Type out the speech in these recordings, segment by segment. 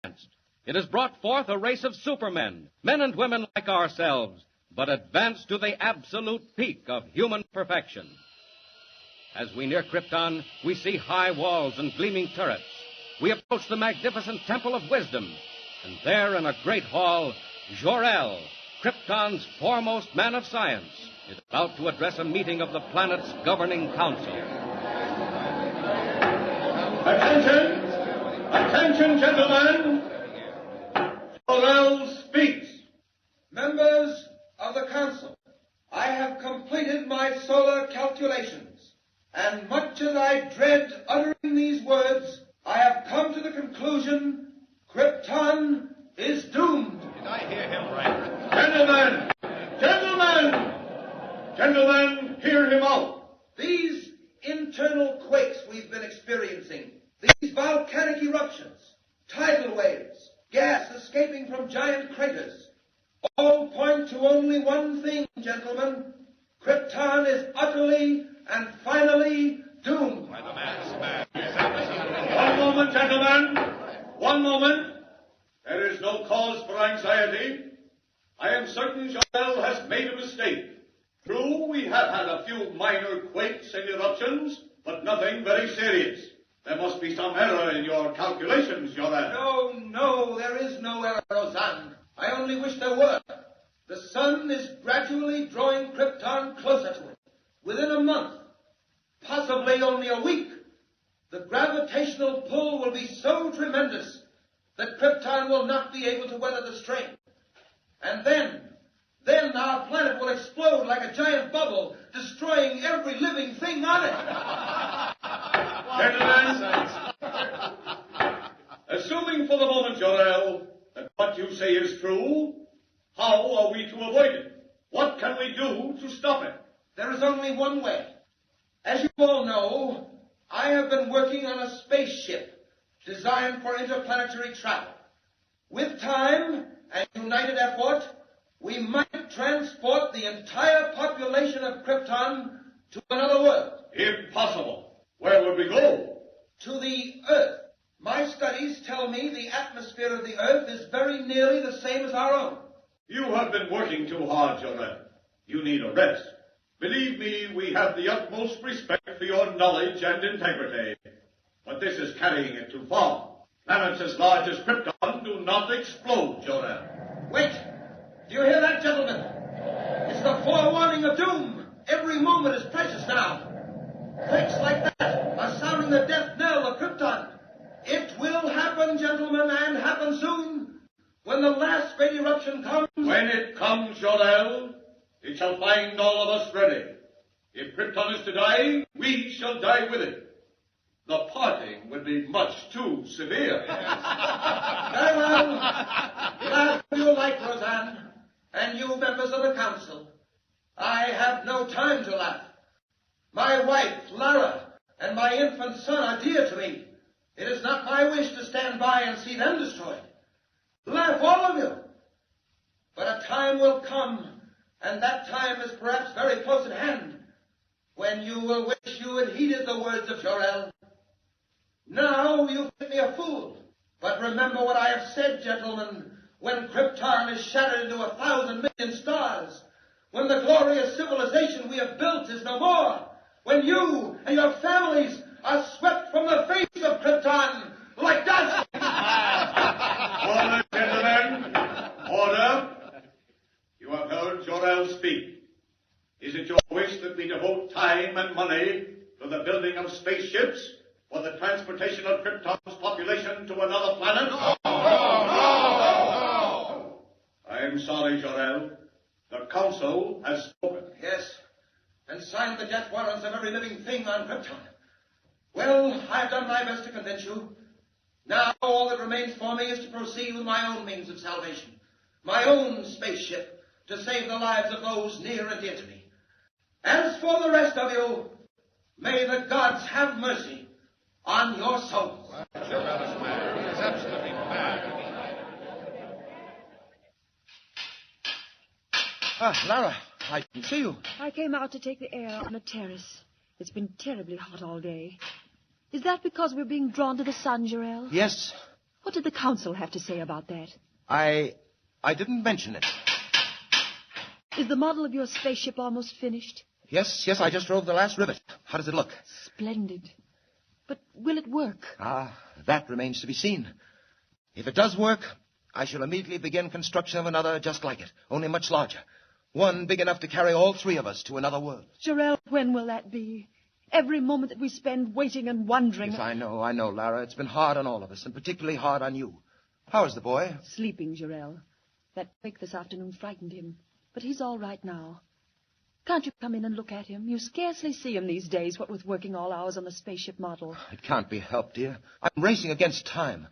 advanced. It has brought forth a race of supermen, men and women like ourselves, but advanced to the absolute peak of human perfection. As we near Krypton, we see high walls and gleaming turrets. We approach the magnificent Temple of Wisdom, and there in a great hall, Jor-El, Krypton's foremost man of science, is about to address a meeting of the planet's governing council. Attention! Attention, gentlemen! Jor-El speaks. Members of the council, I have completed my solar calculations, and much as I dread uttering these words, I have come to the conclusion Krypton is doomed. Did I hear him right? Gentlemen! Gentlemen! Gentlemen, hear him out. These internal quakes we've been experiencing, these volcanic eruptions, tidal waves, gas escaping from giant craters, all point to only one thing, gentlemen. Krypton is utterly and finally doomed. By the man's One moment, gentlemen. One moment. There is no cause for anxiety. I am certain Jor-El has made a mistake. True, we have had a few minor quakes and eruptions, but nothing very serious. There must be some error in your calculations, Jor-El. No, there is no error, Roseanne. I only wish there were. The sun is gradually drawing Krypton closer to it. Within a month, possibly only a week, the gravitational pull will be so tremendous that Krypton will not be able to weather the strain. And then our planet will explode like a giant bubble, destroying every living thing on it. Gentlemen, assuming for the moment, Jor-El, that what you say is true, how are we to avoid it? What can we do to stop it? There is only one way. As you all know, I have been working on a spaceship designed for interplanetary travel. With time and united effort, we might transport the entire population of Krypton to another world. Impossible. Where would we go? To the Earth. My studies tell me the atmosphere of the Earth is very nearly the same as our own. You have been working too hard, Jor-El. You need a rest. Believe me, we have the utmost respect for your knowledge and integrity. But this is carrying it too far. Planets as large as Krypton do not explode, Jor-El. Wait! Do you hear that, gentlemen? It's the forewarning of doom. Every moment is precious now. Quakes like that are sounding the death knell of Krypton. It will happen, gentlemen, and happen soon. When the last great eruption comes... When it comes, Jor-El, it shall find all of us ready. If Krypton is to die, we shall die with it. The parting would be much too severe. Very well. Laugh if you like, Roseanne, and you members of the council. I have no time to laugh. My wife, Lara, and my infant son are dear to me. It is not my wish to stand by and see them destroyed. Laugh, all of you. But a time will come, and that time is perhaps very close at hand, when you will wish you had heeded the words of Jor-El. Now you think me a fool. But remember what I have said, gentlemen. When Krypton is shattered into 1,000 million stars, when the glorious civilization we have built is no more, when you and your families are swept from the face of Krypton like dust. Order, gentlemen. Order. You have heard Jor-El speak. Is it your wish that we devote time and money to the building of spaceships for the transportation of Krypton's population to another planet? No! I'm sorry, Jor-El. The Council has spoken. Yes, and signed the death warrants of every living thing on Krypton. Well, I've done my best to convince you. Now all that remains for me is to proceed with my own means of salvation, my own spaceship, to save the lives of those near and dear to me. As for the rest of you, may the gods have mercy on your souls. Jor-El is mad. He is absolutely mad. Lara, I can see you. I came out to take the air on the terrace. It's been terribly hot all day. Is that because we're being drawn to the sun, Jor-El? Yes. What did the council have to say about that? I didn't mention it. Is the model of your spaceship almost finished? Yes, I just drove the last rivet. How does it look? Splendid. But will it work? That remains to be seen. If it does work, I shall immediately begin construction of another just like it, only much larger. One big enough to carry all three of us to another world. Jarrell, when will that be? Every moment that we spend waiting and wondering... Yes, I know, Lara. It's been hard on all of us, and particularly hard on you. How is the boy? Sleeping, Jarrell. That quake this afternoon frightened him. But he's all right now. Can't you come in and look at him? You scarcely see him these days, what with working all hours on the spaceship model. It can't be helped, dear. I'm racing against time.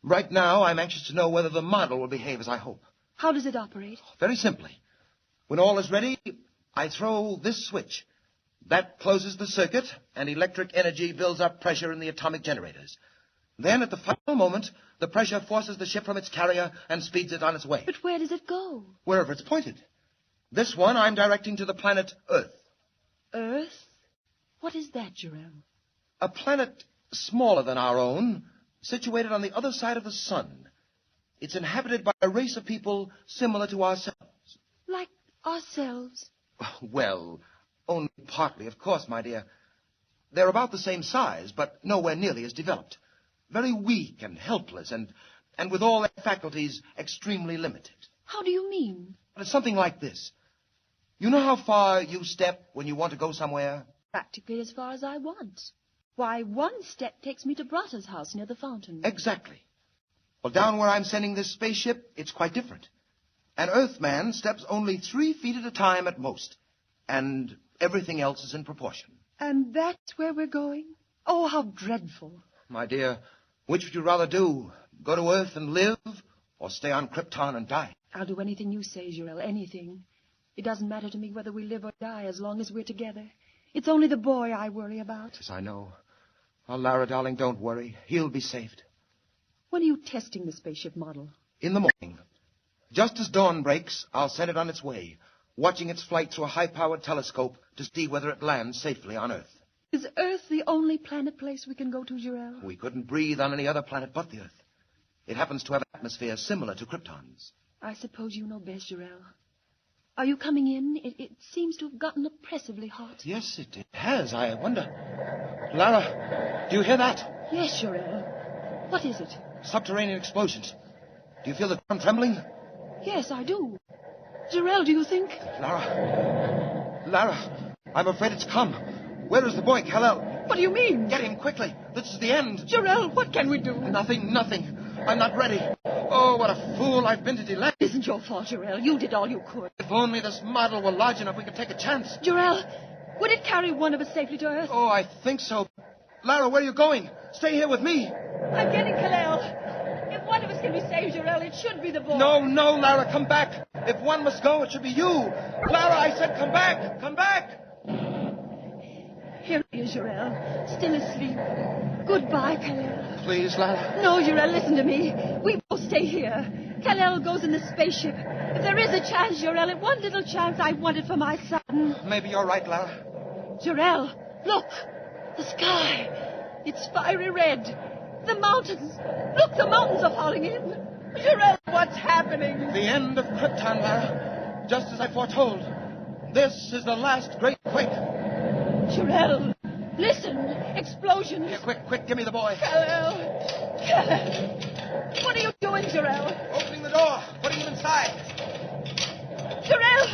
Right now, I'm anxious to know whether the model will behave as I hope. How does it operate? Very simply. When all is ready, I throw this switch. That closes the circuit, and electric energy builds up pressure in the atomic generators. Then, at the final moment, the pressure forces the ship from its carrier and speeds it on its way. But where does it go? Wherever it's pointed. This one I'm directing to the planet Earth. Earth? What is that, Jarrell? A planet smaller than our own, situated on the other side of the sun. It's inhabited by a race of people similar to ourselves. Like ourselves? Well, only partly, of course, my dear. They're about the same size, but nowhere nearly as developed. Very weak and helpless, and with all their faculties extremely limited. How do you mean? It's something like this. You know how far you step when you want to go somewhere? Practically as far as I want. Why, one step takes me to Bratta's house near the fountain. Exactly. Well, down where I'm sending this spaceship, it's quite different. An Earthman steps only 3 feet at a time at most, and everything else is in proportion. And that's where we're going? Oh, how dreadful. My dear, which would you rather do? Go to Earth and live, or stay on Krypton and die? I'll do anything you say, Jarrell, anything. It doesn't matter to me whether we live or die as long as we're together. It's only the boy I worry about. Yes, I know. Oh, Lara, darling, don't worry. He'll be saved. When are you testing the spaceship model? In the morning. Just as dawn breaks, I'll send it on its way, watching its flight through a high-powered telescope to see whether it lands safely on Earth. Is Earth the only planet place we can go to, Jarrell? We couldn't breathe on any other planet but the Earth. It happens to have an atmosphere similar to Krypton's. I suppose you know best, Jarrell. Are you coming in? It seems to have gotten oppressively hot. Yes, it has. I wonder. Lara, do you hear that? Yes, Jarrell. What is it? Subterranean explosions. Do you feel the ground trembling? Yes, I do. Jarrell, do you think? Lara, I'm afraid it's come. Where is the boy, Kal-El? What do you mean? Get him quickly. This is the end. Jarrell, what can we do? Nothing. I'm not ready. Oh, what a fool I've been to delay. It isn't your fault, Jarrell. You did all you could. If only this model were large enough, we could take a chance. Jarrell, would it carry one of us safely to Earth? Oh, I think so. Lara, where are you going? Stay here with me. I'm getting Kal-El. If one of us can be saved, Jarrell, it should be the boy. No, Lara, come back. If one must go, it should be you. Lara, I said come back. Come back. Here he is, Jarrell. Still asleep. Goodbye, Kal-El. Please, Lara. No, Jarrell, listen to me. We both stay here. Kal-El goes in the spaceship. If there is a chance, Jarrell, one little chance I want it for my son. Maybe you're right, Lara. Jarrell, look. The sky. It's fiery red. The mountains. Look, the mountains are falling in. Jarrell, what's happening? The end of Krypton, Lara. Just as I foretold. This is the last great quake. Jarrell, listen. Explosions. Here, quick, give me the boy. Kal-El. What are you doing, Jarrell? Opening the door, putting him inside. Jarrell,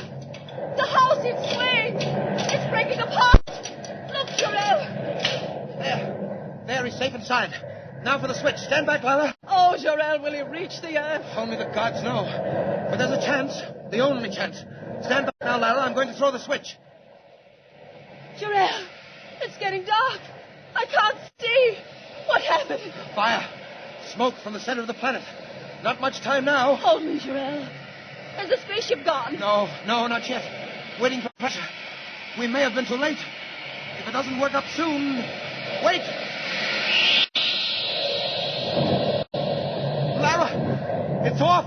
the house, it's swaying. It's breaking apart. Look, Jarrell. There, he's safe inside. Now for the switch. Stand back, Lara. Oh, Jarrell, will he reach the Earth? Only the gods know. But there's a chance. The only chance. Stand back now, Lara. I'm going to throw the switch. Jarrell, it's getting dark. I can't see. What happened? Fire. Smoke from the center of the planet. Not much time now. Hold me, Jarrell. Has the spaceship gone? No, not yet. Waiting for pressure. We may have been too late. If it doesn't work up soon... Wait! Lara! It's off!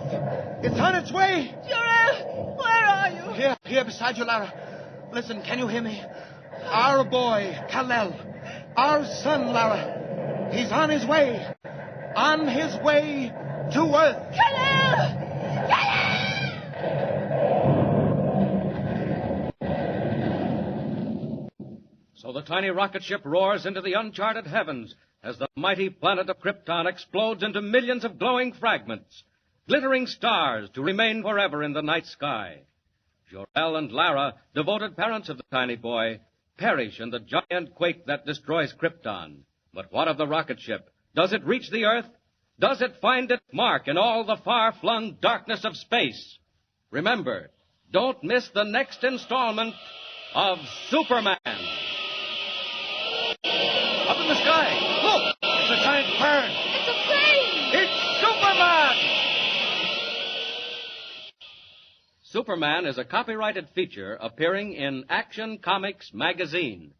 It's on its way! Jarrell, where are you? Here beside you, Lara. Listen, can you hear me? Our boy, Kal-El. Our son, Lara. He's on his way. on his way to Earth. Kal-El! So the tiny rocket ship roars into the uncharted heavens as the mighty planet of Krypton explodes into millions of glowing fragments, glittering stars to remain forever in the night sky. Jor-El and Lara, devoted parents of the tiny boy, perish in the giant quake that destroys Krypton. But what of the rocket ship? Does it reach the Earth? Does it find its mark in all the far-flung darkness of space? Remember, don't miss the next installment of Superman. Up in the sky, look! It's a giant bird. It's a plane! It's Superman! Superman is a copyrighted feature appearing in Action Comics magazine.